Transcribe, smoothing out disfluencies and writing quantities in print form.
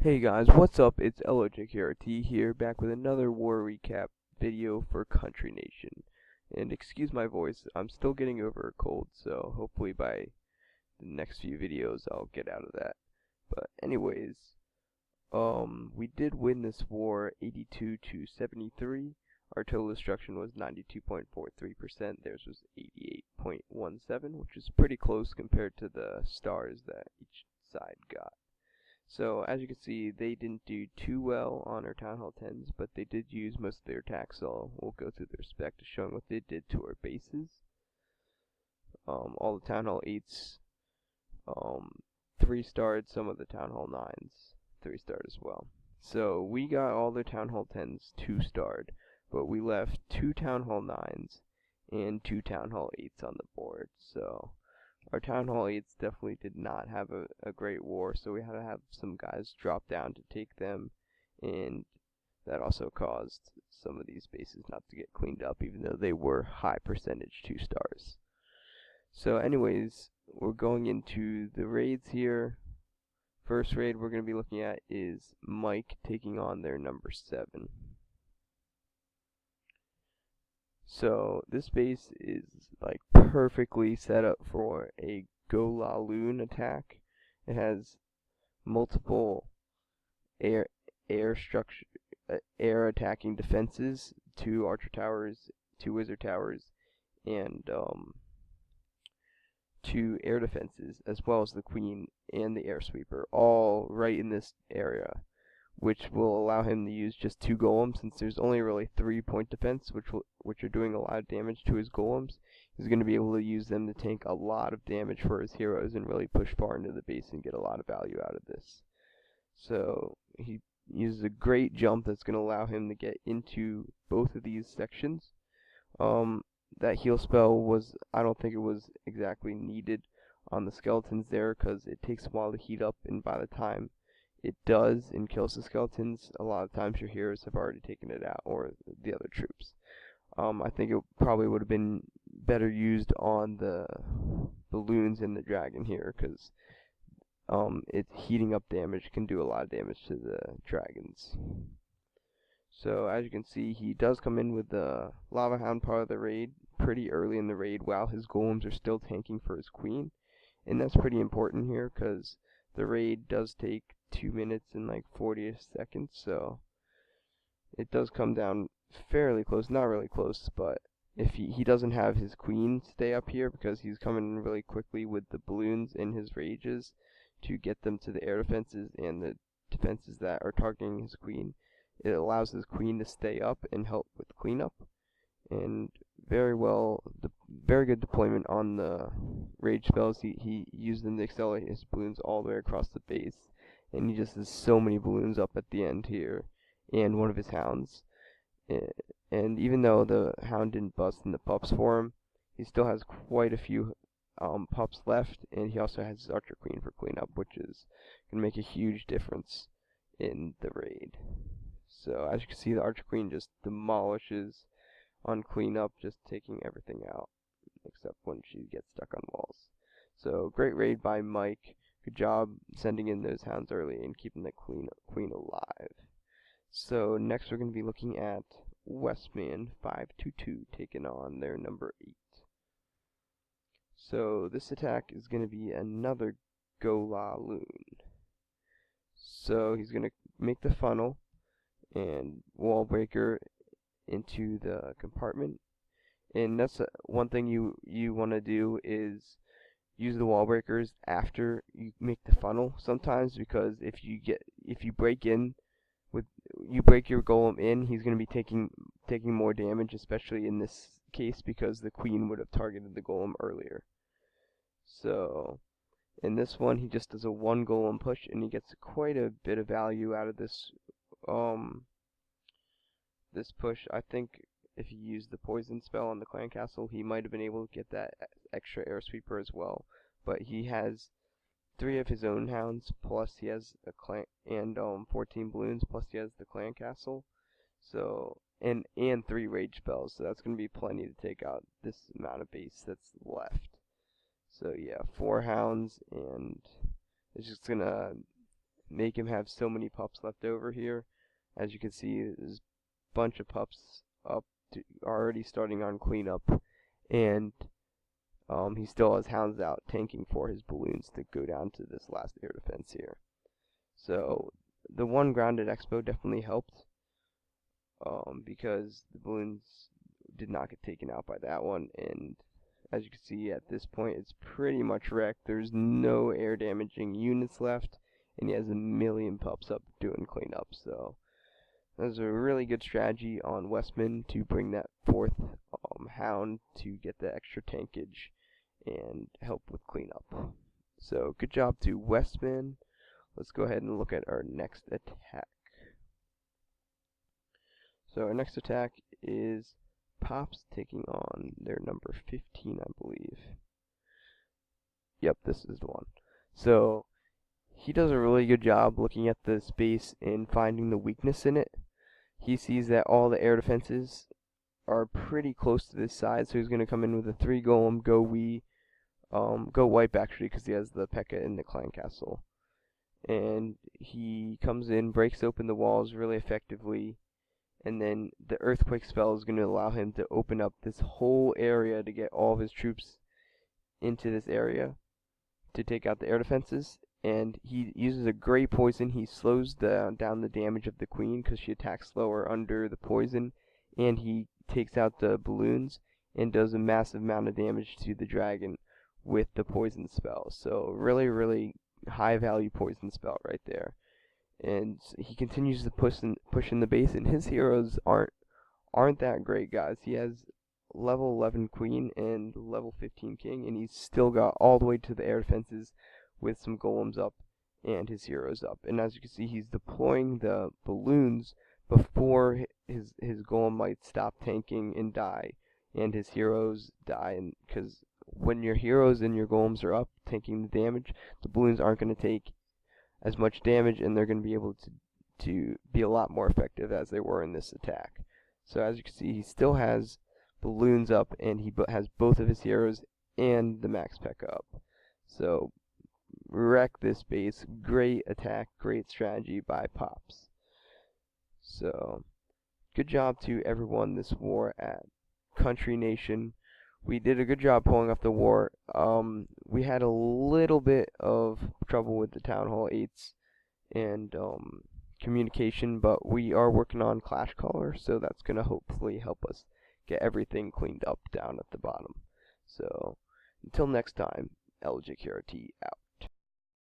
Hey guys, what's up? It's LOJKRT here, back with another war recap video for CountryNation. And excuse my voice, I'm still getting over a cold, so hopefully by the next few videos I'll get out of that. But anyways, we did win this war 82 to 73. Our total destruction was 92.43%, theirs was 88.17, which is pretty close compared to the stars that each side got. So, as you can see, they didn't do too well on our Town Hall 10s, but they did use most of their attacks, so we'll go through the respect of showing what they did to our bases. All the Town Hall 8s, 3-starred, some of the Town Hall 9s, 3-starred as well. So, we got all the Town Hall 10s 2-starred, but we left 2 Town Hall 9s and 2 Town Hall 8s on the board, so our Town Hall 8s definitely did not have a great war, so we had to have some guys drop down to take them, and that also caused some of these bases not to get cleaned up, even though they were high percentage 2-stars. So anyways, we're going into the raids here. First raid we're going to be looking at is Mike taking on their number 7. So this base is like perfectly set up for a Go La Loon attack. It has multiple air attacking defenses, 2 archer towers, 2 wizard towers, and 2 air defenses, as well as the queen and the air sweeper, all right in this area, which will allow him to use just 2 golems, since there's only really 3-point defense, which are doing a lot of damage to his golems. He's going to be able to use them to tank a lot of damage for his heroes and really push far into the base and get a lot of value out of this. So he uses a great jump that's going to allow him to get into both of these sections. That heal spell I don't think it was exactly needed on the skeletons there, because it takes a while to heat up, and by the time it does and kills the skeletons, a lot of times your heroes have already taken it out, or the other troops. I think it probably would have been better used on the balloons and the dragon here, because it's heating up damage can do a lot of damage to the dragons. So as you can see, he does come in with the Lava Hound part of the raid pretty early in the raid, while his golems are still tanking for his queen, and that's pretty important here, because the raid does take 2 minutes and like 40 seconds, so it does come down fairly close. Not really close, but if he doesn't have his queen stay up here, because he's coming in really quickly with the balloons and his rages to get them to the air defenses and the defenses that are targeting his queen, it allows his queen to stay up and help with cleanup. And very good deployment on the rage spells. He used them to accelerate his balloons all the way across the base, and he just has so many balloons up at the end here, and one of his hounds. And even though the hound didn't bust in the pups for him, he still has quite a few pups left, and he also has his archer queen for cleanup, which is going to make a huge difference in the raid. So as you can see, the archer queen just demolishes on cleanup, just taking everything out except when she gets stuck on walls. So great raid by Mike. Good job sending in those hounds early and keeping the queen alive. So next we're going to be looking at Westman 522 taking on their number 8. So this attack is going to be another Go La Loon. So he's going to make the funnel and wall breaker into the compartment, and that's one thing you want to do is use the wall breakers after you make the funnel sometimes, because if you break your golem in, he's going to be taking more damage, especially in this case because the queen would have targeted the golem earlier. So in this one, he just does a 1 golem push, and he gets quite a bit of value out of this this push. I think if he used the poison spell on the clan castle, he might have been able to get that extra air sweeper as well, but he has 3 of his own hounds, plus he has a clan, and 14 balloons, plus he has the clan castle, so and 3 rage spells, so that's going to be plenty to take out this amount of base that's left. So yeah, 4 hounds, and it's just gonna make him have so many pups left over here. As you can see, there's a bunch of pups up already starting on cleanup, and he still has hounds out tanking for his balloons to go down to this last air defense here. So the one grounded expo definitely helped, because the balloons did not get taken out by that one, and as you can see at this point it's pretty much wrecked. There's no air damaging units left, and he has a million pups up doing cleanup. So that was a really good strategy on Westman to bring that fourth hound to get the extra tankage and help with cleanup. So good job to Westman. Let's go ahead and look at our next attack. So our next attack is Pops taking on their number 15, I believe. Yep, this is the one. So he does a really good job looking at the space and finding the weakness in it. He sees that all the air defenses are pretty close to this side, so he's going to come in with a 3 golem, go wipe actually, because he has the P.E.K.K.A. in the clan castle. And he comes in, breaks open the walls really effectively, and then the earthquake spell is going to allow him to open up this whole area to get all of his troops into this area to take out the air defenses. And he uses a great poison. He slows down the damage of the queen because she attacks slower under the poison, and he takes out the balloons and does a massive amount of damage to the dragon with the poison spell. So really, really high value poison spell right there. And he continues to push in the base, and his heroes aren't that great, guys. He has level 11 queen and level 15 king, and he's still got all the way to the air defenses with some golems up and his heroes up. And as you can see, he's deploying the balloons before his golem might stop tanking and die, and his heroes die. And because when your heroes and your golems are up taking the damage, the balloons aren't going to take as much damage, and they're going to be able to be a lot more effective as they were in this attack. So as you can see, he still has balloons up, and he has both of his heroes and the max P.E.K.K.A. up. So wreck this base. Great attack, great strategy by Pops. So good job to everyone this war at CountryNation. We did a good job pulling off the war. We had a little bit of trouble with the Town Hall 8s and communication, but we are working on Clash Caller, so that's going to hopefully help us get everything cleaned up down at the bottom. So until next time, LJKRT out.